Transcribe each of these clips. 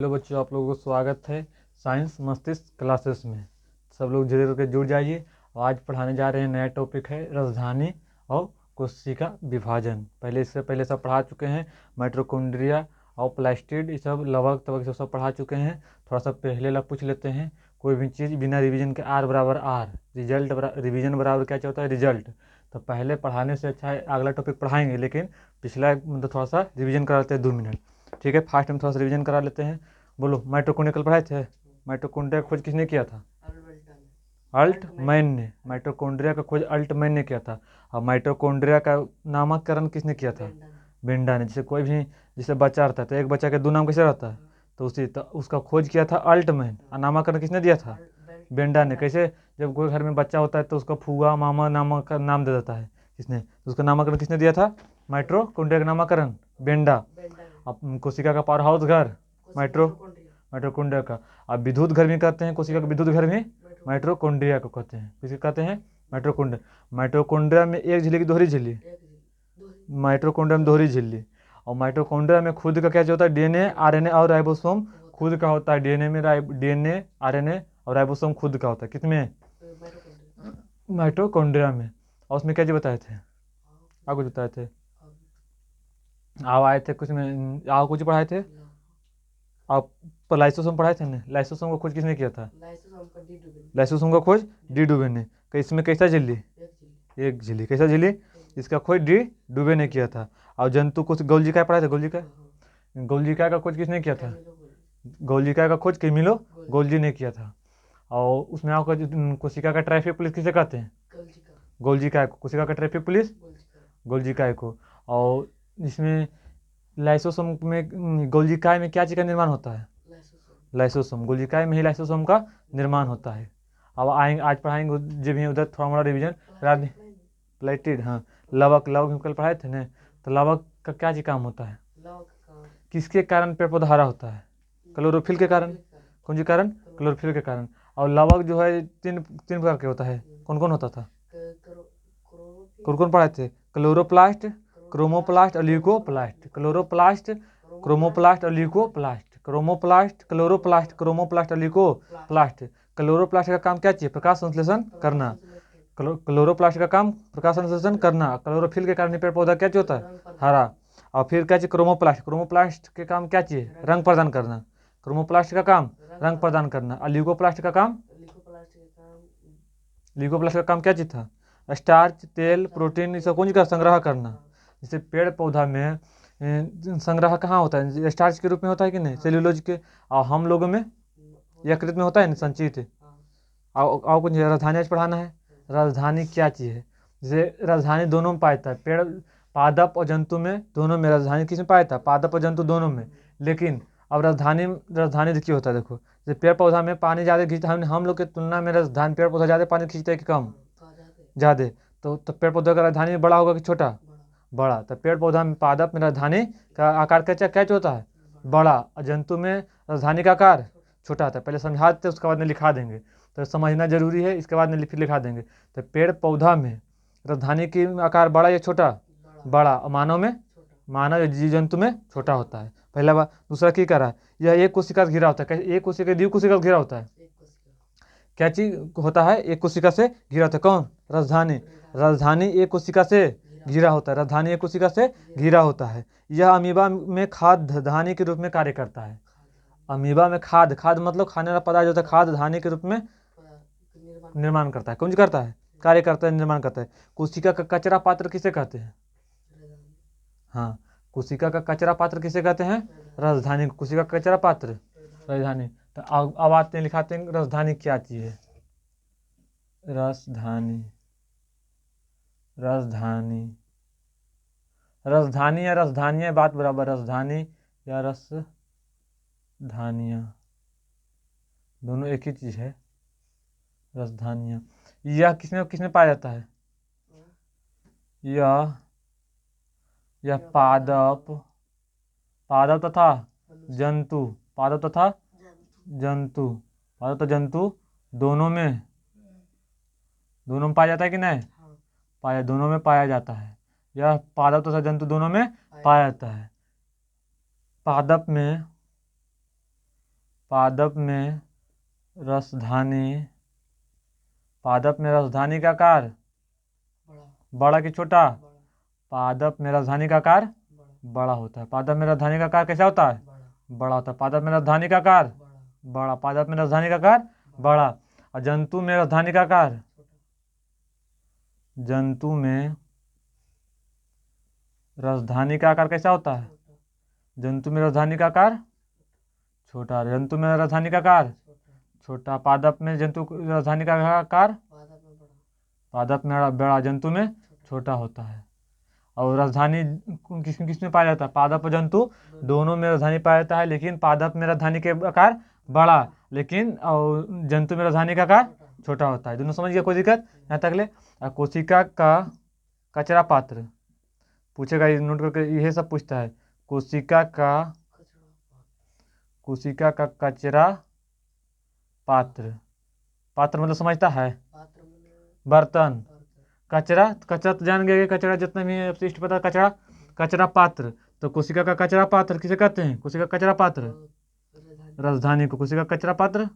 Hello बच्चों, आप लोगों को स्वागत है साइंस मस्तिष्क क्लासेस में। सब लोग धीरे धीरे जुड़ जाइए। आज पढ़ाने जा रहे हैं, नया टॉपिक है राजधानी और कोशिका विभाजन। इससे पहले सब पढ़ा चुके हैं, माइटोकॉन्ड्रिया और प्लास्टिड, ये सब लवक तवक सब पढ़ा चुके हैं। थोड़ा सा पहले लग पूछ लेते हैं। कोई भी चीज़ बिना रिविजन के आर बराबर आर, रिजल्ट रिविजन बराबर क्या होता है, रिजल्ट। तो पहले पढ़ाने से अच्छा है अगला टॉपिक पढ़ाएंगे, लेकिन पिछला मतलब थोड़ा सा रिविजन करा लेते हैं 2 मिनट। ठीक है, फास्ट में थोड़ा सा रिविजन करा लेते हैं। बोलो, माइटोकॉन्ड्रिया कल पढ़ाए थे। माइटोकॉन्ड्रिया का खोज किसने किया था? अल्टमैन ने। माइटोकॉन्ड्रिया का खोज अल्टमैन ने किया था। और माइटोकॉन्ड्रिया का नामकरण किसने किया था? बेंडा ने। जैसे कोई भी जैसे बच्चा रहता है तो एक बच्चा के दो नाम कैसे रहता है, तो उसका खोज किया था अल्टमैन, और नामकरण किसने दिया था? बेंडा ने। कैसे? जब कोई घर में बच्चा होता है तो उसका फूआ मामा नाम का नाम दे देता है किसने, तो उसका नामकरण किसने दिया था? माइटोकॉन्ड्रिया का नामकरण बेंडा। अब कोशिका का पावर हाउस घर माइटोकॉन्ड्रिया का। अब विद्युत घर भी कहते हैं, कोशिका का विद्युत घर भी माइटोकॉन्ड्रिया को कहते हैं। किसे कहते हैं? माइटोकॉन्ड्रिया। माइटोकॉन्ड्रिया में एक झिल्ली की दोहरी झिल्ली, माइटोकॉन्ड्रिया में दोहरी झिल्ली। और माइटोकॉन्ड्रिया में खुद का क्या होता है, डीएनए आरएनए और राइबोसोम खुद का होता है। डीएनए में डीएनए आरएनए और राइबोसोम खुद का होता है। किसमें? माइटोकॉन्ड्रिया में। और उसमें क्या जी बताए थे, आप कुछ बताए थे, आप आए थे कुछ में, आप कुछ पढ़ाए थे। आप लाइसोसोम पढ़ाए थे ना, लाइसोसोम का खोज किसने किया था? लाइसोसोम का खोज डी डुबे ने। इसमें कैसा झिल्ली? एक झिल्ली। कैसा झिल्ली? इसका खोज डी डुबे ने किया था। और जंतु कुछ गोल्जिका पढ़ाए थे, गोल्जिका। गोल्जिका का खोज किसने किया था? गोल्जिका का खोज कैमिलो गोल्जी ने किया था। और उसमें आपका कोशिका का ट्रैफिक पुलिस किसे कहते हैं? गोल्जिका को। कोशिका का ट्रैफिक पुलिस गोल्जिका को। और इसमें लाइसोसोम में गोल्जिकाय में क्या चीज़ का निर्माण होता है? लाइसोसोम। गोल्जिकाय में ही लाइसोसोम का निर्माण होता है। अब आएंगे, आज पढ़ाएंगे जो भी उधर थोड़ा मोड़ा रिविजन करा दें। प्लेटेड, हाँ। लवक हम कल पढ़ाए थे ना। तो लवक का क्या चीज काम होता है? किसके कारण पेड़ पौधा हरा होता है? क्लोरोफिल के कारण। कौन सी कारण? क्लोरोफिल के कारण। और लवक जो है तीन तीन प्रकार के होता है। कौन कौन होता था? कौन कौन पढ़ाए थे? क्लोरोप्लास्ट, क्रोमोप्लास्ट और ल्यूकोप्लास्ट। क्लोरोप्लास्ट, क्रोमोप्लास्ट और ल्यूकोप्लास्ट। क्रोमोप्लास्ट, क्लोरोप्लास्ट, क्रोमोप्लास्ट और ल्यूकोप्लास्ट। क्लोरोप्लास्ट का काम क्या चाहिए? प्रकाश संश्लेषण करना। क्लोरोप्लास्ट का काम प्रकाश संश्लेषण करना। क्लोरोफिल के कारण पेड़ पौधा क्या होता है? हरा। और फिर क्या चाहिए? क्रोमोप्लास्ट। क्रोमोप्लास्ट के काम क्या चाहिए? रंग प्रदान करना। क्रोमोप्लास्ट का काम रंग प्रदान करना। और ल्यूकोप्लास्ट का काम, ल्यूकोप्लास्ट का काम क्या चीज था? स्टार्च, तेल, प्रोटीन, इस सब कुछ का संग्रह करना। जैसे पेड़ पौधा में संग्रह कहाँ होता है? स्टार्च के रूप में होता है कि नहीं, सेल्यूलोज के। और हम लोगों में यकृत में होता है ना, संचित। और कुछ राजधानी आज पढ़ाना है। राजधानी क्या चीज़ है? जैसे राजधानी दोनों में पाया जाता है, पेड़ पादप और जंतु में, दोनों में। राजधानी किस में पाया जाता है? पादप और जंतु दोनों में। लेकिन अब राजधानी देखिए होता है, देखो जैसे पेड़ पौधा में पानी ज़्यादा खींचता है, हम लोग की तुलना में राजधानी पेड़ पौधा ज़्यादा पानी खींचता है कि कम? ज़्यादा। तो पेड़ पौधा का राजधानी बड़ा होगा कि छोटा? बड़ा। तो पेड़ पौधा में, पादप में राजधानी का आकार क्या होता है? बड़ा। और जंतु में राजधानी का आकार छोटा होता है। पहले समझा देते, उसके बाद में लिखा देंगे, तो समझना जरूरी है। इसके बाद में फिर लिखा देंगे। तो पेड़ पौधा में राजधानी की आकार बड़ा या छोटा? बड़ा। और मानव जीव जंतु में छोटा होता है। पहला बात। दूसरा की कह रहा है, यह एक कोशिका से घिरा होता है। एक कोशिका द्वि कोशिका से घिरा होता है। क्या चीज होता है? एक कोशिका से घिरा होता है। कौन? राजधानी। राजधानी एक कोशिका से घिरा होता है। राजधानी एक कोशिका से घिरा होता है। यह अमीबा में खाद्य धानी के रूप में कार्य करता है। अमीबा में खाद्य मतलब खाने वाला पदार्थ जो होता है, खाद्य धानी के रूप में निर्माण करता है। कौन करता है? कार्य करता है, निर्माण करता है। कोशिका का कचरा पात्र किसे कहते हैं? हाँ, कोशिका का कचरा पात्र किसे कहते हैं? राजधानी। कोशिका का कचरा पात्र राजधानी। तो अब आते हैं, लिखाते हैं राजधानी क्या चीज है। राजधानी, राजधानी, राजधानी या राजधानियाँ बात बराबर। राजधानी या राजधानियाँ दोनों एक ही चीज है। राजधानियाँ। यह किसमें किसमें पाया जाता है? यह पादप तथा जंतु, पादप तथा जंतु, पादप तथा जंतु दोनों में पाया जाता है कि नहीं? दोनों में पाया जाता है। यह पादप तथा जंतु दोनों में पाया जाता है। पादप में पादप में रसधानी, पादप में रसधानी का आकार बड़ा कि छोटा? पादप में राजधानी का आकार बड़ा होता है। पादप में राजधानी का आकार कैसा होता है? बड़ा होता है। पादप में राजधानी का आकार बड़ा, पादप में राजधानी का आकार बड़ा। और जंतु में राजधानी का आकार, जंतु में राजधानी का आकार कैसा होता है? जंतु में राजधानी का आकार छोटा, जंतु में राजधानी का आकार छोटा। पादप में जंतु राजधानी का आकार, पादप में बड़ा, जंतु में छोटा होता है। और राजधानी किसमें पाया जाता है? पादप और जंतु दोनों में राजधानी पाया जाता है, लेकिन पादप में राजधानी के आकार बड़ा, लेकिन और जंतु में राजधानी का आकार छोटा होता है। दोनों समझ गया, कोई दिक्कत? यहाँ तक ले। कोशिका का कचरा पात्र पूछेगा, ये नोट करके, यही सब पूछता है। कोशिका का कचरा पात्र, पात्र मतलब समझता है? बर्तन। कचरा, कचरा तो जान गए, कचरा जितना भी अपशिष्ट पता, कचरा, कचरा पात्र। तो कोशिका का कचरा पात्र किसे कहते हैं? कोशिका का कचरा पात्र राजधानी को, कोशिका का कचरा पात्र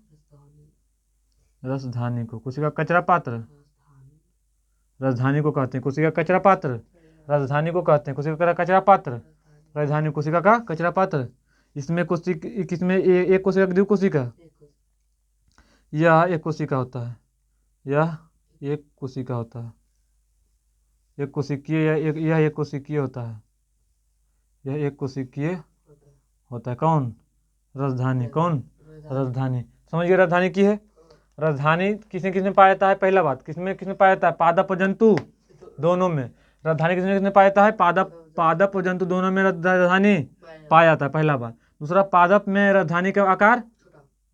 राजधानी को, कोशिका का कचरा पात्र राजधानी को कहते हैं। कोशिका का कचरा पात्र राजधानी को कहते हैं। कोशिका का कचरा पात्र राजधानी, कोशिका का कचरा पात्र। इसमें किसमें एक कोशिका, द्वि कोशिका, यह एक कोशिका होता है, यह एक कोशिका होता है, एक कोशिकीय, यह एक कोशिकीय होता है, यह एक कोशिकीय होता है। कौन? राजधानी। कौन? राजधानी। समझिए, राजधानी की है। राजधानी किसने पाया जाता है? पहला बात, किसमें पाया जाता है? पादप और जंतु दोनों में। राजधानी किसने पाया जाता है? पादप और जंतु दोनों में राजधानी पाया जाता है, पहला बात। दूसरा, पादप में राजधानी का आकार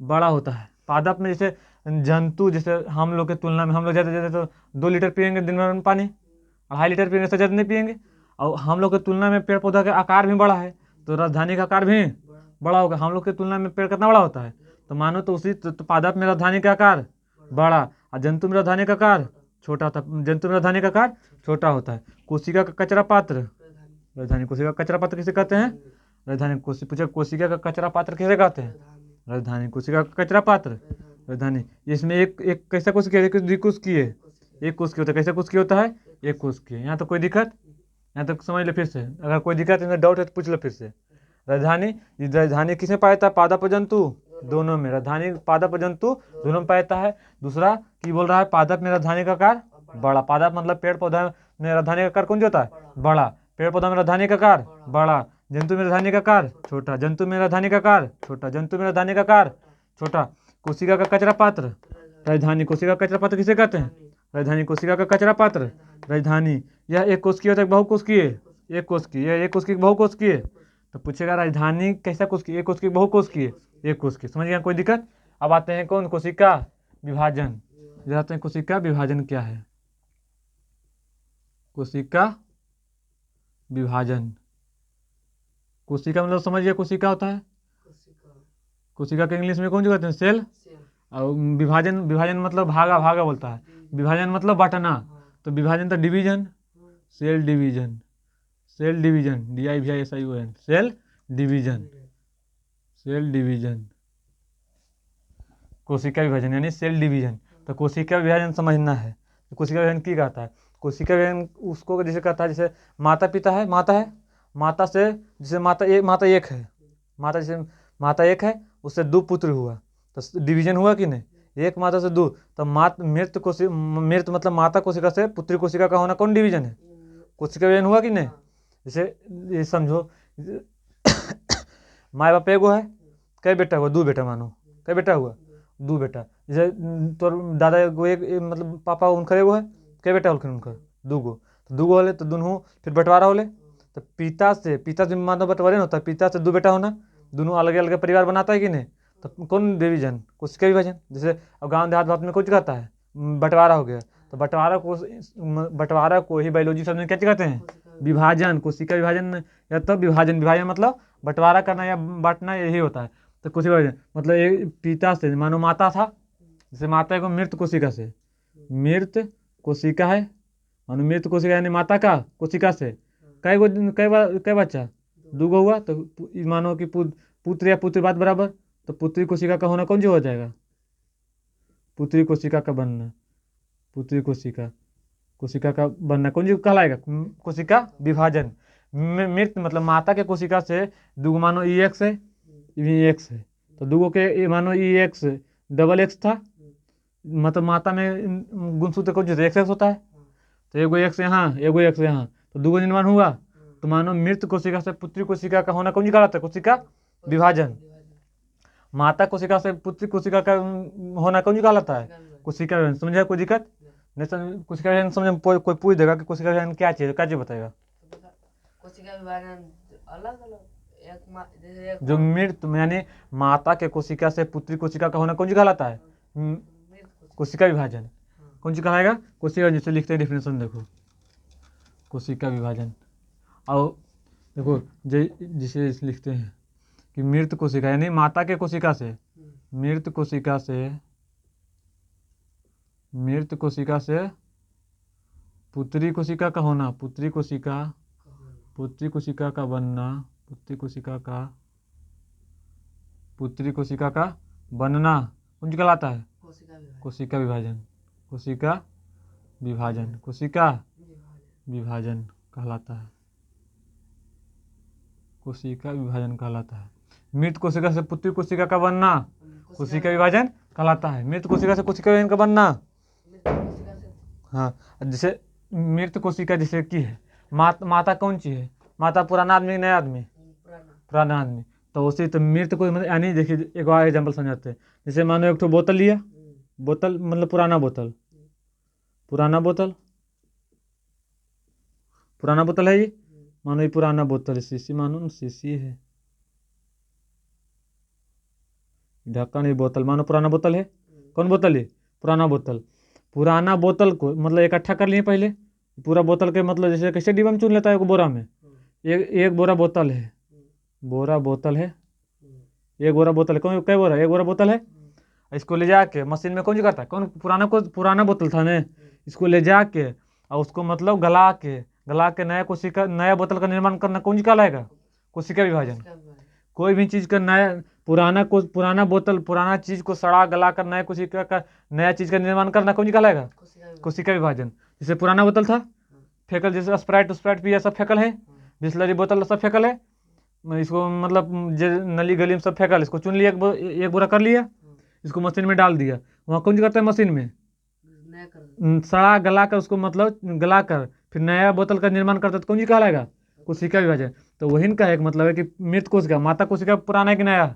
बड़ा होता है। पादप में जैसे जंतु, जैसे हम लोग के तुलना में, हम लोग ज़्यादा तो 2 लीटर पियेंगे दिन भर में पानी, 2.5 लीटर पियेंगे, से ज़्यादा नहीं पियेंगे। और हम लोग की तुलना में पेड़ पौधा का आकार भी बड़ा है, तो राजधानी का आकार भी बड़ा होगा। हम लोग की तुलना में पेड़ कितना बड़ा होता है? तो मानो तो उसी तो पादप में राजधानी का आकार बड़ा और जंतु में राजधानी का आकार छोटा होता है। जंतु में राजधानी का आकार छोटा होता है। कोशिका का कचरा पात्र राजधानी, कोशिका का कचरा पात्र किसे कहते हैं? राजधानी। कोशिका का कचरा पात्र किसे कहते हैं? राजधानी। कोशिका का कचरा पात्र राजधानी। इसमें एक कैसा कोशिकीय, एक द्विकोशिकीय, एक कोशिकीय होता है। कैसा कोशिकीय होता है? एक कोशिकीय। यहाँ तो कोई दिक्कत? यहाँ तक समझ ले फिर से, अगर कोई दिक्कत है, डाउट है तो पूछ लो फिर से। राजधानी किसमें पाया जाता है? पादप और जंतु दोनों में। राजधानी पादप और जंतु दोनों में पाया जाता है। दूसरा की बोल रहा है, पादप में राजधानी का आकार बड़ा। पादप मतलब पेड़ पौधा में राजधानी का आकार कौन होता है? बड़ा। पेड़ पौधा में राजधानी का आकार बड़ा, जंतु में राजधानी का आकार छोटा, जंतु में राजधानी का आकार छोटा, जंतु में राजधानी का आकार छोटा। कोशिका का कचरा पात्र राजधानी। कोशिका का कचरा पात्र किसे कहते हैं? राजधानी। कोशिका का कचरा पात्र राजधानी। यह एक कोशिकीय होता है, बहुकोशिकीय? एक कोशिकीय। यह एक कोशिकीय, बहुकोशिकीय? तो पूछेगा राजधानी कैसा कोशिकीय? एक कोशिकीय, बहुकोशिकीय? एक कोशिकीय। समझ गया, कोई दिक्कत? अब आते हैं कौन? कोशिका विभाजन। जाते हैं कोशिका विभाजन क्या है। कोशिका विभाजन, कोशिका मतलब समझिए, कोशिका होता है, कोशिका के इंग्लिश में कौन जो कहते हैं? सेल। और विभाजन मतलब भागा बोलता है। विभाजन मतलब बांटना, तो विभाजन तो division, cell division, cell division, DIVISION, cell division, cell division. कोशिका विभाजन यानी सेल डिवीजन। तो कोशिका विभाजन समझना है। तो कोशिका विभाजन की कहता है? कोशिका विभाजन उसको जैसे कहता है, जैसे माता पिता है, माता से, जैसे माता एक है, जैसे माता एक है, उससे 2 पुत्र हुआ, तो डिवीजन हुआ कि नहीं? एक माता से 2, तो मृत मतलब माता कोशिका से पुत्री कोशिका का होना कौन डिवीजन है? कोशिका विभाजन हुआ कि नहीं? जैसे ये समझो, माँ बाप एगो है, कई बेटा हुआ? 2 बेटा मानो, कई बेटा हुआ? 2 बेटा। जैसे तो दादा एगो, एक मतलब पापा उनका एगो है, कई बेटा होलखिन उनका? 2 गो। तो 2 गो होले तो दोनों फिर बंटवारा होले, तो पिता से मानो बंटवारे ना होता है, पिता से 2 बेटा होना, दोनों अलग अलग परिवार बनाता है कि नहीं? तो कौन डिवीजन? कोशिका विभाजन। जैसे अब गाँव देहात भात में कुछ कहता है, बंटवारा हो गया, तो बंटवारा को ही बायोलॉजी शब्द में क्या कहते हैं? विभाजन। कोशिका विभाजन या तो विभाजन मतलब बंटवारा करना या बांटना, यही होता है। तो कोशिका विभाजन मतलब एक पिता से, मानो माता था, जैसे माता को मृत कोशिका से, मृत कोशिका है, मानो मृत कोशिका यानी माता का कोशिका से कई बच्चा? 2 गो हुआ, तो मानो कि पुत्र या पुत्री बात बराबर, तो पुत्री कोशिका का होना कौन सी हो जाएगा? पुत्री कोशिका का बनना, पुत्री कोशिका, कोशिका का बनना कौन सी कहलाएगा? कोशिका विभाजन। मृत मतलब माता के कोशिका से दूगो मानो ई एक्स है, ई एक्स है, तो दूगो के मानो ई एक्स डबल एक्स था, मतलब माता में गुणसूत्र कौन सी एक्स एक्स होता है, तो एगो एक्स यहाँ एगो एक्स यहाँ, तो दूगो निर्माण हुआ। तो मानो मृत कोशिका से पुत्री कोशिका का होना कौन सी कहलाता है? कोशिका विभाजन। माता कोशिका से पुत्री कोशिका का होना कौन सी कहलाता है? कोशिका विभाजन। समझे? कोई दिक्कत नहीं? कोशिका विभाजन समझ में कोई पूछ देगा कि कोशिका विभाजन क्या चीज बताएगा? कोशिका विभाजन अलग अलग जैसे जो मृत यानी माता के कोशिका से पुत्री कोशिका का होना कौन सी कहलाता है? कोशिका विभाजन। कौन सी कहलाएगा? कोशिका। जिसे लिखते हैं डेफिनेशन देखो, कोशिका विभाजन। और देखो जिसे लिखते हैं कि मृत कोशिका यानी माता के कोशिका से, मृत कोशिका से पुत्री कोशिका का होना, पुत्री कोशिका का बनना, पुत्री कोशिका का बनना कौन सी कहलाता है? कोशिका विभाजन। कोशिका विभाजन कहलाता है, कोशिका विभाजन कहलाता है। मृत कोशिका से पुत्री कोशिका का बनना कोशिका विभाजन कहलाता है। मृत कोशिका से कोशिका विभाजन का बनना, हाँ। जैसे मृत कोशिका जैसे की है माता कौन सी है? माता पुराना आदमी नया आदमी? पुराना आदमी। तो उसी तो मृत को मतलब यानी देखिए एक और एग्जाम्पल समझाते हैं। जैसे मानो एक तो बोतल लिया, बोतल मतलब पुराना बोतल है ये, मानो ये पुराना बोतल है, शीशी मानो ना, शीशी है, ढक्कन है, बोतल मानो पुराना बोतल है। कौन बोतल है? पुराना बोतल को मतलब इकट्ठा कर लिए पहले पूरा बोतल के, मतलब जैसे कैसे डिब्बा में चुन लेता है एक बोरा में, एक बोरा बोतल है, एक बोरा बोतल है। कौन कई बोरा? एक बोरा बोतल है। इसको ले जाके मशीन में कौन सी करता है? कौन पुराना बोतल था ना, इसको ले जाके और उसको मतलब गला के नया बोतल का निर्माण करना कौन सी कहलाएगा? कोशिका विभाजन। कोई भी चीज का नया पुराना बोतल पुराना चीज को सड़ा गला कर नया कोशिका का नया चीज का निर्माण करना कौन सी कहलाएगा? कोशिका विभाजन। जैसे पुराना बोतल था फेकल, जैसे स्प्राइट पिया सब फेकल है, बिस्लरी बोतल सब फेकल है, इसको मतलब नली गली में सब फेकल, इसको चुन लिया, एक बोरा कर लिया, इसको मशीन में डाल दिया। वहाँ कौन सी करता है? मशीन में सड़ा गला कर उसको मतलब गला कर फिर नया बोतल का निर्माण करता है, तो कौन सी कहलाएगा? कोशिका विभाजन। तो वही का एक मतलब है कि मृत कोशिका, माता कोशिका पुराना है कि नया?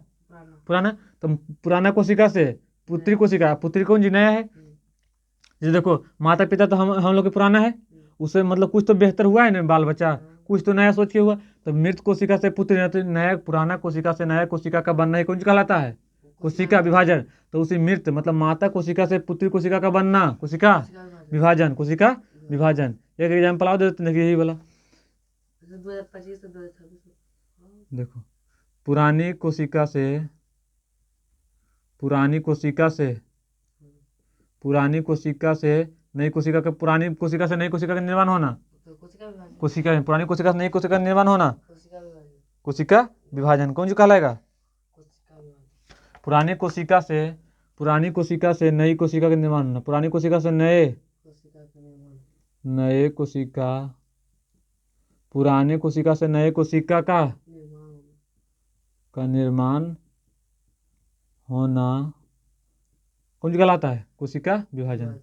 पुराना। तो पुराना कोशिका से पुत्री कोशिका, पुत्री कौन जी? नया है। जैसे देखो माता पिता तो हम लोग के पुराना है, उससे मतलब कुछ तो बेहतर हुआ है ना, बाल बच्चा कुछ तो नया सोच के हुआ। तो मृत कोशिका से पुत्री नया, पुराना कोशिका से नया कोशिका का बनना ही कौन सी कहलाता है? कोशिका विभाजन। तो उसी मृत मतलब माता कोशिका से पुत्री कोशिका का बनना कोशिका विभाजन, कोशिका विभाजन। एक एग्जाम्पल और देते हैं, यही वाला 2025 से 2026 देखो, पुरानी कोशिका से नई कोशिका का निर्माण होना, पुरानी कोशिका से नई कोशिका का निर्माण होना कोशिका विभाजन। कौन सी कहलाएगा? पुरानी कोशिका से नई कोशिका का निर्माण होना, पुरानी कोशिका से नए कोशिका, पुराने कोशिका से नए कोशिका का निर्माण होना कौन सी कहलाता है? कोशिका विभाजन।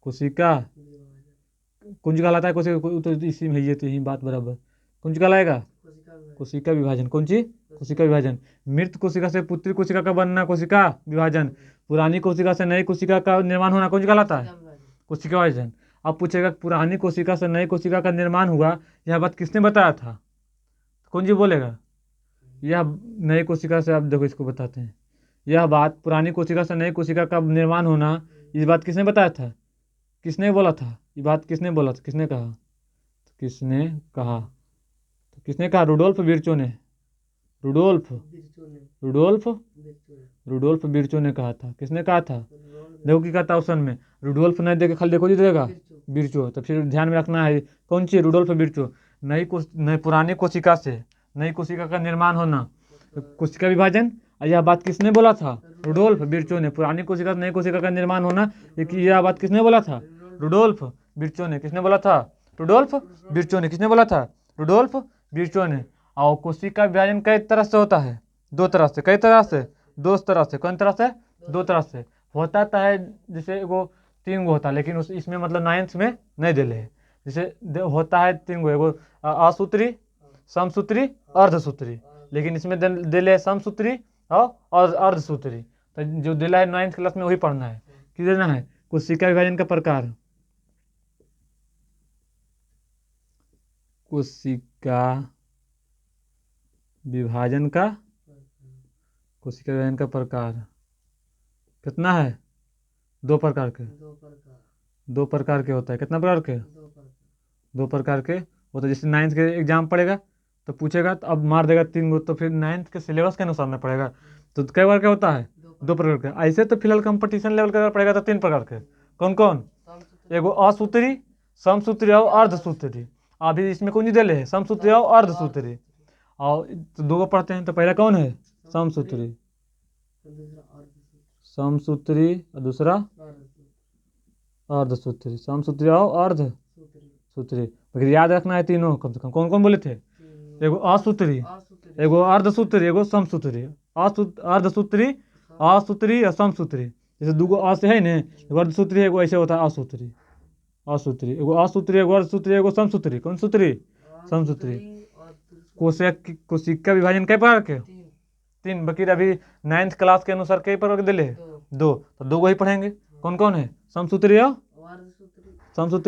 कोशिका कौन सी कहलाता है? कोशिका तो इसी में है, तो यही बात बराबर। कौन सी कहलाएगा? कोशिका विभाजन। कौन सी? कोशिका विभाजन। मृत कोशिका से पुत्री कोशिका का बनना कोशिका विभाजन। पुरानी कोशिका से नई कोशिका का निर्माण होना कौन सी कहलाता है? कोशिका विभाजन। अब पूछेगा पुरानी कोशिका से नई कोशिका का निर्माण हुआ, यह बात किसने बताया था? कौन जी बोलेगा? यह नई कोशिका से, आप देखो इसको बताते हैं, यह बात पुरानी कोशिका से नई कोशिका का निर्माण होना, इस बात किसने बताया था? किसने बोला था? ये बात किसने बोला था? किसने कहा? तो किसने कहा? रुडोल्फ विर्चो ने। रुडोल्फ विर्चो ने कहा था। किसने कहा था? देखो की कहता ऑप्शन में, रुडोल्फ नहीं देखे खाली देखो जी देगा विर्चो, तो फिर ध्यान में रखना है कौन सी? Rudolf Virchow. पुरानी कोशिका से नई कोशिका का निर्माण होना कोशिका विभाजन, यह बात किसने बोला था? रुडोल्फ विर्चो ने। पुरानी कोशिका से नई कोशिका का निर्माण होना, यह बात किसने बोला था? रुडोल्फ विर्चो ने। किसने बोला था? रुडोल्फ विर्चो ने। किसने बोला था? रुडोल्फ विर्चो ने। और कोशिका विभाजन कई तरह से होता है, दो तरह से। कई तरह से? दो तरह से। कौन तरह से? दो तरह से होता है। जैसे वो 3 गो होता है, लेकिन इसमें मतलब 9th में नहीं दिले है। जैसे होता है 3 गो, एगो असूत्री, समसूत्री, अर्धसूत्री। लेकिन इसमें दिले है समसूत्री और अर्धसूत्री। तो जो दिला है 9th क्लास में वही पढ़ना है। कि देना है? कोशिका विभाजन का प्रकार। कोशिका विभाजन का प्रकार कितना है? 2 प्रकार के। 2 प्रकार के होता है। कितना प्रकार के? 2 प्रकार के होता है। जैसे 9th के एग्जाम पड़ेगा तो पूछेगा, तो अब मार देगा 3 गो, तो फिर 9th के सिलेबस के अनुसार में पड़ेगा। तो कई बार क्या होता है? 2 प्रकार के। ऐसे तो फिलहाल कंपटीशन लेवल का पड़ेगा तो 3 प्रकार के। कौन कौन? एगो असूत्री, समसूत्री और अर्धसूत्री। अभी इसमें कौन दिले है? समसूत्री और अर्धसूत्री। और तो 2 पढ़ते हैं। तो पहला कौन है? समसूत्री। समसूत्री और दूसरा अर्धसूत्री। समसूत्री और अर्धसूत्री। मगर याद रखना है तीनों कम से कम। कौन कौन बोले थे? एगो असूत्री, एगो अर्धसूत्री, एगो समसूत्री। अर्धसूत्री, असूत्री और समसूत्री। जैसे 2 गो अस है ने, एगो अर्धसूत्री है, एगो ऐसे होता है असूत्री। एगो असूत्री, एगो अर्धसूत्री, एगो समसूत्री। कौन सूत्री? समसूत्री। कोशिका विभाजन कई प्रकार के? 3। बाकी अभी 9th क्लास के अनुसार कई प्रकार के दिले है? 2। तो 2 गो ही पढ़ेंगे। कौन कौन है? समसूत्री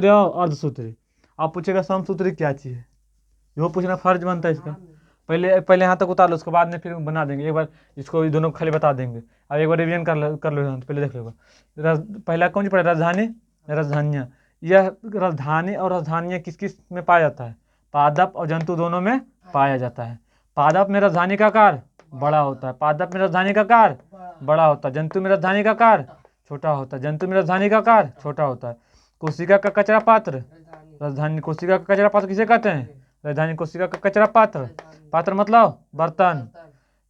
और अर्धसूत्री। आप पूछेगा समसूत्री क्या चीज़ है, यो पूछना फर्ज बनता है इसका। पहले यहाँ तक उतार लो, उसके बाद में फिर बना देंगे। एक बार इसको दोनों खाली बता देंगे। अब एक बार रिवीजन कर लो यहाँ, तो पहले देख लो। पहला कौन सी पढ़े? राजधानी, राजधानियाँ। यह राजधानी और राजधानियाँ किस किस में पाया जाता है? पादप और जंतु दोनों में पाया जाता है। पादप में राजधानी का आकार बड़ा होता है। पादप में राजधानी का आकार बड़ा होता है। जंतु में राजधानी का आकार छोटा होता है। जंतु में राजधानी का आकार छोटा होता है। कोशिका का कचरा पात्र, राजधानी कोशिका का कचरा पात्र किसे कहते हैं? राजधानी कोशिका का कचरा पात्र। पात्र मतलब बर्तन।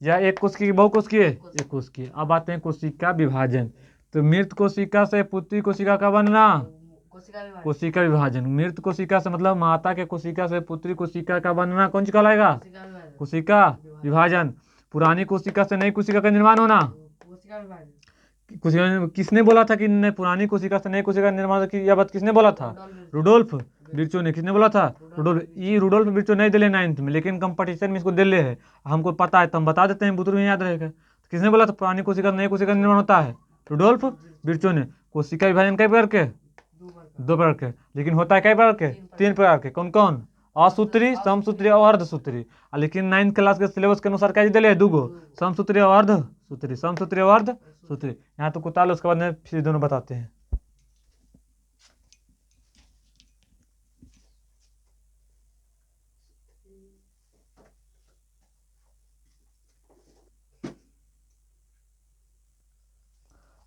यह एक कोशिका की, बहुकोशिकीय, एक कोशिकीय। अब आते हैं कोशिका विभाजन। तो मृत कोशिका से पुत्री कोशिका का बनना, कोशिका विभाजन। मृत कोशिका से मतलब माता के कोशिका से पुत्री कोशिका का बनना कौन सी कहलाएगा? कोशिका विभाजन। पुरानी कोशिका से नई कोशिका का निर्माण होना, कोशिका। किसने बोला था कि पुरानी कोशिका से नई कोशिका का निर्माण की? यह बात किसने बोला था? रुडोल्फ विर्चो ने। किसने बोला था? रुडोल्फ विर्चो नहीं दिले 9th में, लेकिन कंपटीशन में इसको दिले है। हमको पता है तो हम बता देते हैं, बुतुर में याद रहेगा। तो किसने बोला था पुरानी कोशिका से नई कोशिका का निर्माण होता है? रुडोल्फ विर्चो ने। कोशिका विभाजन कई प्रकार के? 2 प्रकार के। लेकिन होता है कई प्रकार के? 3 प्रकार के। कौन कौन? असूत्री, समसूत्री और अर्धसूत्री। लेकिन 9th क्लास के सिलेबस के अनुसार क्या दिले है? 2 गो, समसूत्री और अर्धसूत्री। समसूत्री और अर्धसूत्री। यहाँ तो कुताल, उसके बाद में फिर दोनों बताते हैं।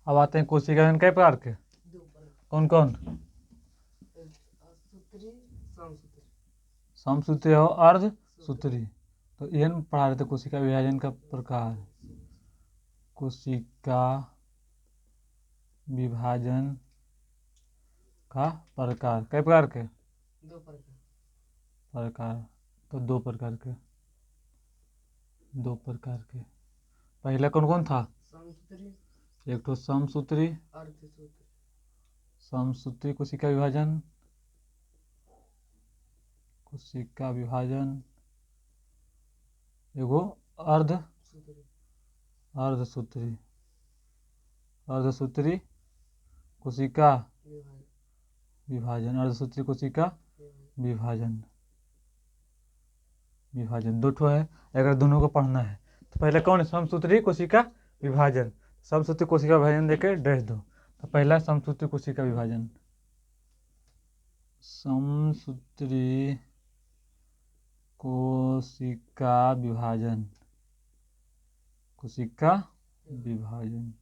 अब आते हैं कोशिका विभाजन कई प्रकार के? कौन कौन? समसूत्री और अर्धसूत्री। तो ये पढ़ा रहे थे कोशिका विभाजन का प्रकार। कोशिका विभाजन का प्रकार कई प्रकार के? 2 प्रकार। तो 2 प्रकार के। 2 प्रकार के। पहला कौन कौन था? एक तो समसूत्री, समसूत्री कोशिका विभाजन, कोशिका विभाजन। एगो अर्धसूत्री, अर्धसूत्री कोशिका विभाजन। अर्धसूत्री कोशिका विभाजन। विभाजन 2 ठो है, अगर दोनों को पढ़ना है। तो पहले कौन है? समसूत्री कोशिका विभाजन। समसूत्री कोशिका विभाजन देके ड्रेस दो। तो पहला समसूत्री कोशिका विभाजन। समसूत्री कोशिका विभाजन। कोशिका विभाजन।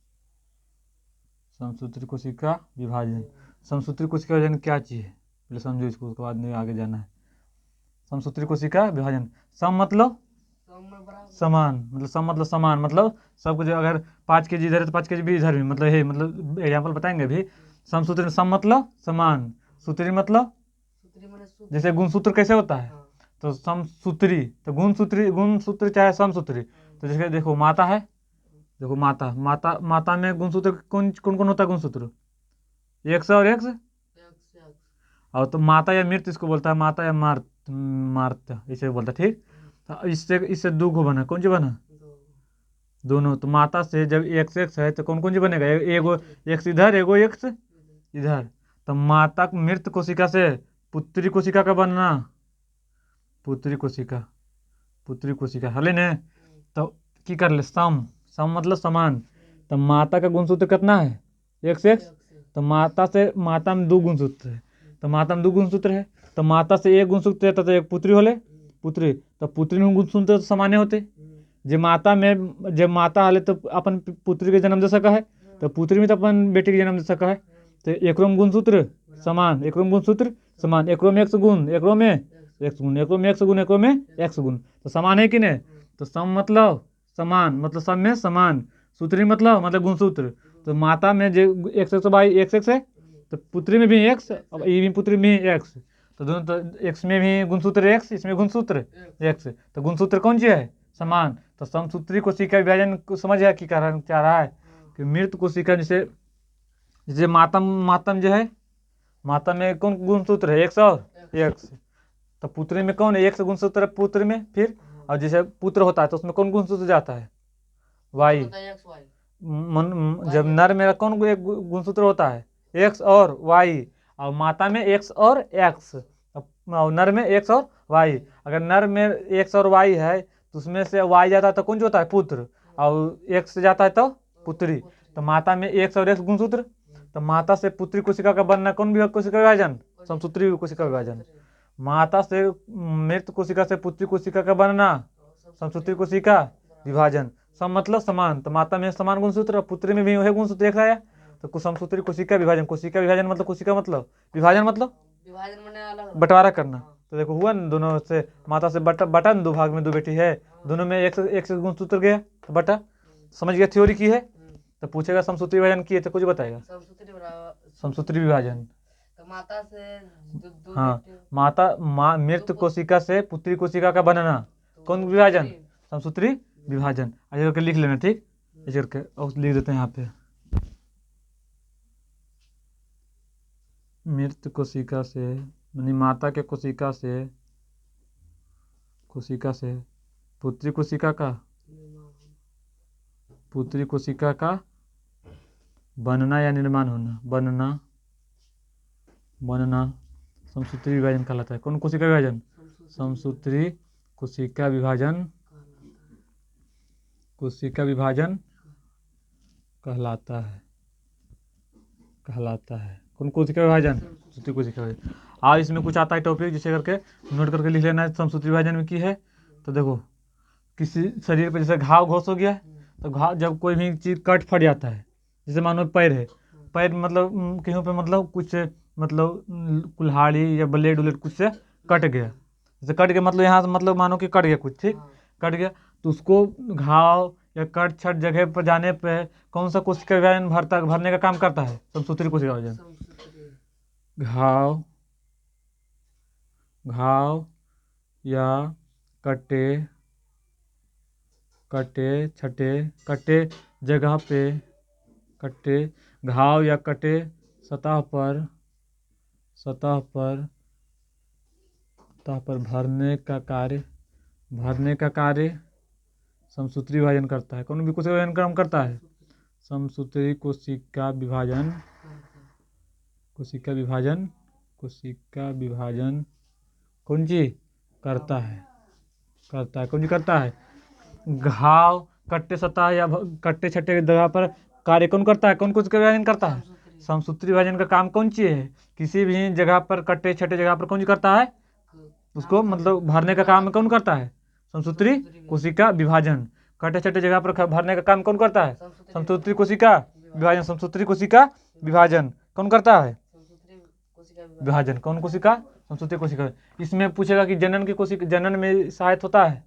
समसूत्री कोशिका विभाजन। समसूत्री कोशिका विभाजन क्या चीज़ है पहले समझो इसको, उसके बाद में आगे जाना है। समसूत्री कोशिका विभाजन। सम मतलब समान मतलब सम मतलब समान मतलब सब कुछ अगर 5 kg इधर है तो 5 kg भी इधर भी मतलब है मतलब एग्जाम्पल बताएंगे अभी। समसूत्री सम मतलब समान, सूत्री मतलब सूत्री मैंने सूत्र। जैसे गुणसूत्र कैसे होता है हाँ। तो समसूत्री, तो गुणसूत्र चाहे समसूत्री। तो जैसे देखो माता है, देखो माता माता माता में गुणसूत्र कौन कौन कौन होता है गुणसूत्र? एक्स और एक्स। X x. और तो माता या मृत इसको बोलता है, माता या मार्त, मार्त इसे बोलता है ठीक। तो इससे दो को बना, कौन सी बना? दो। दोनों। तो माता से जब एक्स एक्स है तो कौन कौन सी बनेगा? एगो एक्स इधर, एगो एक्स इधर। तो माता मृत कोशिका से पुत्री कोशिका का बनना, पुत्री कोशिका, पुत्री कोशिका हले ने। तो की कर ले सम, सम मतलब समान। तो माता का गुणसूत्र कितना है? X x. तो माता में दो गुणसूत्र है, तो माता में दो गुणसूत्र है, तो माता से एक गुणसूत्र रहता तो एक पुत्री होले, पुत्री। तो पुत्री में गुणसूत्र तो समाने होते। जब माता में जब माता हाले तो अपन पुत्री के जन्म दे सका है, तो पुत्री में तो अपन बेटी के जन्म दे सका है। तो एकरो में गुणसूत्र समान, एकरो में गुणसूत्र समान, एकरो में एक्स गुण, एकरो में एक्स गुण, एकरो में एक्स गुण, एकरो में एक्स गुण। तो समान है कि नहीं? तो सम मतलब समान मतलब सब में समान, सूत्री मतलब गुणसूत्र। तो माता में जो x x by x x है, तो पुत्री में भी एक्स, अब ये भी पुत्री में एक्स। तो दोनों तो एक्स में भी गुणसूत्र एक्स, इसमें गुणसूत्र एक्स। तो गुणसूत्र कौन सी है? समान। तो समसूत्री कोशिका विभाजन को समझ है कि कारण चाह रहा है कि मृत कोशिका जैसे जैसे मातम जो है, माता में कौन गुणसूत्र है? एक्स और एक्स। तो पुत्री में कौन है? एक्स गुणसूत्र है पुत्र में। फिर और जैसे पुत्र होता है तो उसमें कौन गुणसूत्र जाता है? वाई। जब नर में कौन एक गुणसूत्र होता है? एक्स और वाई। और माता में एक्स और एक्स, और नर में एक्स और वाई। अगर नर में एक्स और वाई है तो उसमें से वाई जाता है तो कौन जो होता है? पुत्र, और एक्स जाता है तो पुत्री। तो माता में एक्स और एक्स गुणसूत्र। तो माता से पुत्री कोशिका का बनना कौन भी कोशिका विभाजन? समसूत्री कोशिका विभाजन। माता से मृत कोशिका से पुत्री कोशिका का बनना समसूत्री कोशिका विभाजन। सम मतलब समान। तो माता में समान गुणसूत्र और पुत्री में भी वही गुणसूत्र एक आया, तो समसूत्री कोशिका विभाजन। कोशिका विभाजन मतलब कोशिका मतलब विभाजन मतलब विभाजन मैंने अलग बंटवारा करना। तो देखो हुआ ना, दोनों से माता से बटन दो भाग में दो बेटी है, दोनों में एक से गुणसूत्र गया तो बटा। समझ गया थ्योरी की है? तो पूछेगा समसूत्री विभाजन किए तो कुछ बताएगा। समसूत्री विभाजन। तो माता से दो हाँ, माता मृत कोशिका से पुत्री कोशिका का बनना कौन विभाजन? समसूत्री विभाजन। ऐसे करके लिख लेना ठीक, ऐसे करके और लिख देते हैं यहाँ पे। मृत कोशिका से यानी माता के कोशिका से पुत्री कोशिका का बनना या निर्माण होना, बनना समसूत्री विभाजन कहलाता है। कौन कोशिका विभाजन? समसूत्री कोशिका विभाजन, कोशिका विभाजन कहलाता है। कौन कोशिका विभाजन? समसूत्री कोशिका विभाजन। आज इसमें कुछ आता है टॉपिक जिसे करके नोट करके लिख लेना है। समसूत्री विभाजन में की है तो देखो, किसी शरीर पर जैसे घाव घोस हो गया तो घाव जब कोई भी चीज़ कट फट जाता है, जैसे मानो पैर है, पैर मतलब कहीं पे मतलब कुछ मतलब कुल्हाड़ी या ब्लेड उलेड कुछ से कट गया, जैसे कट गया मतलब यहाँ से मतलब मानो कि कट गया कुछ, ठीक कट गया, तो उसको घाव या कट छट जगह पर जाने पे कौन सा कोशिका विभाजन भरने का काम करता है? समसूत्री कोशिका विभाजन। घाव या कटे जगह पे, घाव या कटे सतह पर भरने का कार्य समसूत्री विभाजन करता है। कौन भी कोशिका विभाजन काम करता है? समसूत्री कोशिका विभाजन कौन सी करता है? कौन सी करता है? घाव कट्टे सतह या कट्टे छट्टे जगह पर कार्य कौन करता है? कौन कोशिका विभाजन करता है? समसूत्री विभाजन का काम कौन सी है? किसी भी जगह पर कट्टे छट्टे जगह पर कौन सी करता है? उसको मतलब भरने का काम कौन करता है? समसूत्री कोशिका विभाजन। कट्टे छट्टे जगह पर भरने का काम कौन करता है? समसूत्री कोशिका विभाजन। समसूत्री कोशिका विभाजन कौन करता है? विभाजन। कौन कोशिका? समसूत्री कोशिका। इसमें पूछेगा कि जनन में सहायक होता है?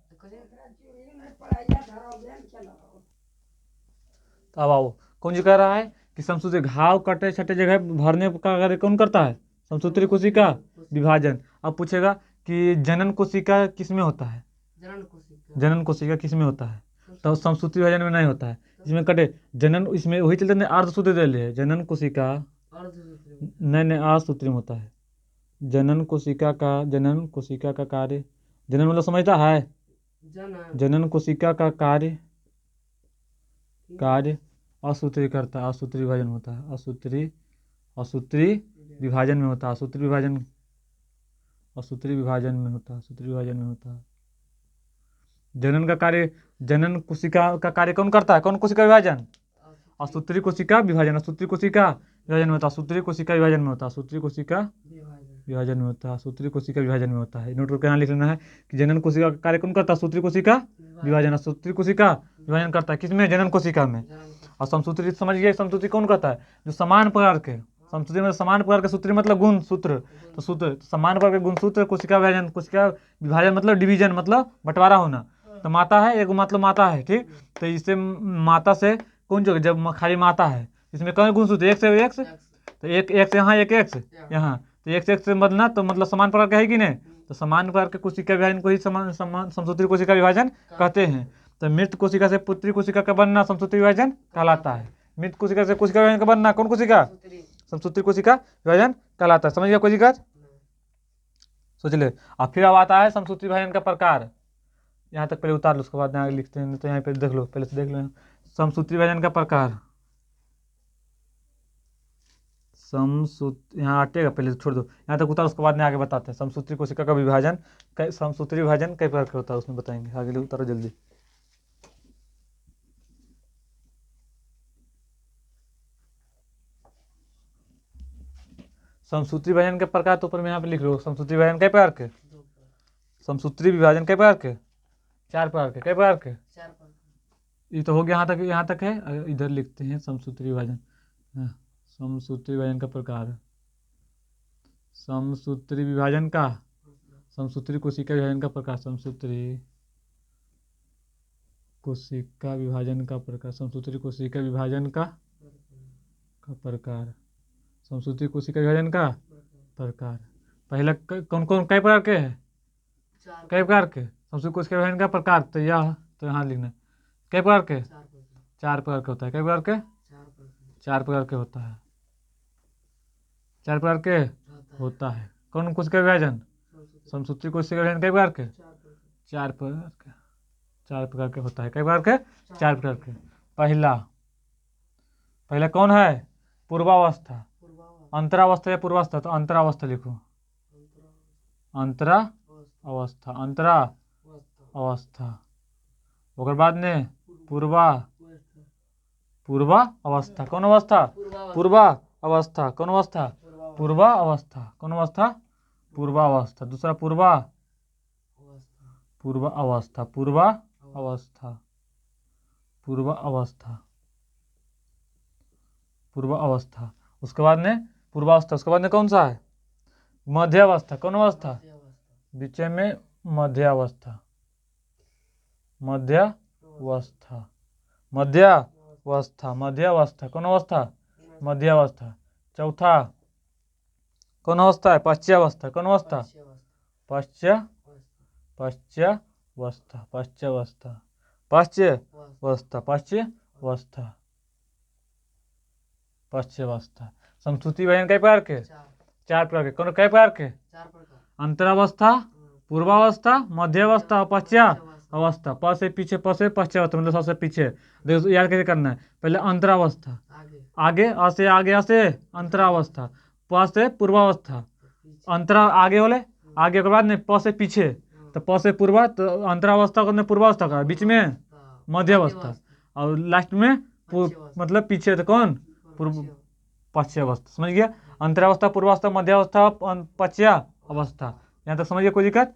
अब आओ, कौन जी कह रहा है कि समसूत्री घाव कटे छटे जगह भरने का कार्य कौन करता है? समसूत्री कोशिका विभाजन। अब पूछेगा कि जनन कोशिका किस में होता है? जनन कोशिका जनन कोशिका किस में होता है? तो समसूत्री विभाजन में नहीं होता है, इसमें कटे जनन, इसमें वही चलते अर्धसूत्री दे लिए जनन कोशिका, अर्धसूत्री नहीं असूत्री में होता है। जनन कोशिका का कार्य, जनन मतलब समझता है, जनन जनन कोशिका का कार्य असूत्री करता है, असूत्री विभाजन होता है, असूत्री विभाजन में होता है, असूत्री विभाजन में होता है। जनन का कार्य, जनन कोशिका का कार्य कौन करता है? कौन कोशिका विभाजन? असूत्री कोशिका विभाजन, असूत्री कोशिका विभाजन में होता है, असूत्री कोशिका विभाजन में होता है, असूत्री कोशिका विभाजन में होता है, असूत्री कोशिका विभाजन में होता है। नोट करके यहाँ लिख लेना है कि जनन कोशिका का कार्य कौन करता है? असूत्री कोशिका विभाजन, असूत्री कोशिका विभाजन करता है किसमें? जनन कोशिका में। और समसूत्री समझिए, समसूत्री कौन करता है? जो समान प्रकार के, समसूत्री मतलब समान प्रकार के, सूत्री मतलब गुण सूत्र, तो सूत्र समान प्रकार के गुण सूत्र कोशिका विभाजन मतलब डिवीजन मतलब बंटवारा होना। तो माता है, एक मतलब माता है, ठीक। तो इससे माता से कौन जो जब खाली माता है, इसमें कौन गुण सूत्र? एक से एक्स, तो एक एक्स यहाँ, एक एक्स यहाँ, तो एक से एक्स से बदलना, तो मतलब समान प्रकार का है कि नहीं? तो समान प्रकार के कोशिका विभाजन को ही समान समसूत्री कोशिका विभाजन कहते हैं। तो मृत कोशिका से पुत्री कोशिका का बनना समसूत्री विभाजन कहलाता है। मृत कोशिका से कोशिका विभाजन का बनना कौन कोशिका? समसूत्री कोशिका विभाजन कहलाता है। समझ गया कोई दिक्कत? सोच ले। और फिर अब आता है समसूत्री विभाजन का प्रकार। यहाँ तक पहले उतार लो, उसके बाद आगे लिखते हैं, तो यहाँ पे देख लो, पहले से देख लो समसूत्री विभाजन का प्रकार। यहाँ हटेगा, पहले छोड़ दो, यहाँ तक उतार, उसके बाद में आगे बताते हैं समसूत्री कोशिका का विभाजन, समसूत्री विभाजन कई प्रकार का होता है उसमें बताएंगे। आगे उतारो जल्दी। समसूत्री विभाजन के प्रकार तो ऊपर में यहाँ पे लिख लो, समसूत्री विभाजन कई प्रकार के, समसूत्री विभाजन कई प्रकार के, 4 प्रकार के, कई प्रकार के, ये तो हो गया, यहाँ तक है। इधर लिखते हैं समसूत्री विभाजन, समसूत्री विभाजन का प्रकार, समसूत्री विभाजन का, समसूत्री कोशिका विभाजन का प्रकार, समसूत्री कोशिका विभाजन का प्रकार, समसूत्री कोशिका विभाजन का प्रकार, समसूत्री कोशिका विभाजन का प्रकार। पहला कौन कौन कई प्रकार के है? कई प्रकार के समसूत्री कोशिका विभाजन का प्रकार। तो यह, तो यहाँ लिखना कई प्रकार के, 4 प्रकार के होता है। कई प्रकार के? 4 प्रकार के होता है, 4 प्रकार के होता है। कौन कोशिका विभाजन? समसूत्री कोशिका विभाजन कई प्रकार के? 4 प्रकार के, 4 प्रकार के होता है। कई प्रकार के? 4 प्रकार के। पहला कौन है? पूर्वावस्था, अंतरावस्था या पूर्वावस्था? तो अंतरावस्था लिखो, अंतरावस्था, अंतरावस्था। ओकर बाद में पूर्वावस्था। कौन अवस्था? पूर्वावस्था। कौन अवस्था? पूर्वावस्था। कौन अवस्था? पूर्वावस्था। दूसरा पूर्वावस्था। उसके बाद में पूर्वावस्था, उसके बाद में कौन सा है? मध्यावस्था। कौन अवस्था? बीच में मध्यावस्था, मध्यावस्था। कौन अवस्था? मध्यावस्था। चौथा कौन अवस्था है? पश्चावस्था। कौन अवस्था? पश्चावस्था। समसूत्री विभाजन कई प्रकार के? 4 प्रकार के। कौन कई प्रकार के? अंतरावस्था, पूर्वावस्था, मध्यावस्था और पश्चावस्था। प से पीछे, प से पश्चावस्था मतलब सबसे पीछे। देखो याद कैसे करना है, पहले अंतरावस्था, आगे अ से आगे, अ से अंतरावस्था, प से पूर्वावस्था, अंतरा आगे बोले, आगे के बाद में प से पीछे, तो प से पूर्वा, तो अंतरावस्था को पूर्वावस्था का, बीच में मध्यावस्था और लास्ट में मतलब पीछे, तो कौन? पश्चावस्था। समझ गया? अंतरावस्था, पूर्वावस्था, मध्यावस्था, पश्चावस्था। यहाँ तक समझिए, कोई दिक्कत?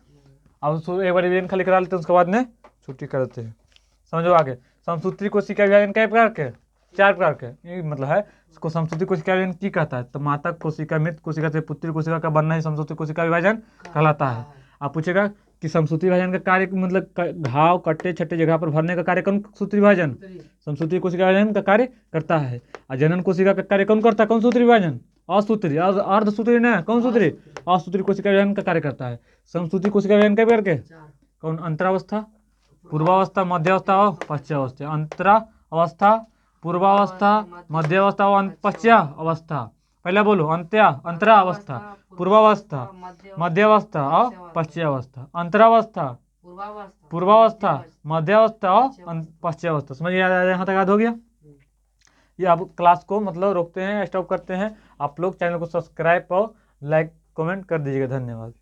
अब एक बार रिवीजन खाली करा लेते हैं, उसके बाद में छुट्टी कर देते हैं। समझो आगे। समसूत्री कोशिका विभाजन कई प्रकार के? 4 प्रकार के। ये मतलब है इसको समसूत्री कोशिका विभाजन की कहता है? तो माता कोशिका, मृत कोशिका से पुत्री कोशिका का बनना ही समसूत्री कोशिका विभाजन कहलाता है। आप पूछेगा कि समसूत्री विभाजन का कार्य मतलब घाव कट्टे छट्टे जगह पर भरने का कार्य कौन सूत्री विभाजन समसूत्री कोशिका विभाजन का कार्य करता है। और जनन कोशिका का कार्य कौन करता है कौन सूत्री विभाजन असूत्री अर्धसूत्री ना कौन सूत्री असूत्री कोशिका विभाजन का कार्य करता है। समसूत्री कोशिका विभाजन का करके कौन अंतरावस्था पूर्वावस्था मध्यावस्था और पश्चावस्था अंतरावस्था पूर्वावस्था मध्यावस्था और पश्चावस्था। पहले बोलो अंतरावस्था पूर्वावस्था मध्यावस्था और पश्चावस्था अंतरावस्था पूर्वावस्था मध्यावस्था और पश्चावस्था। समझ यहाँ तक याद हो गया। ये अब क्लास को मतलब रोकते हैं स्टॉप करते हैं। आप लोग चैनल को सब्सक्राइब और लाइक कमेंट कर दीजिएगा। धन्यवाद।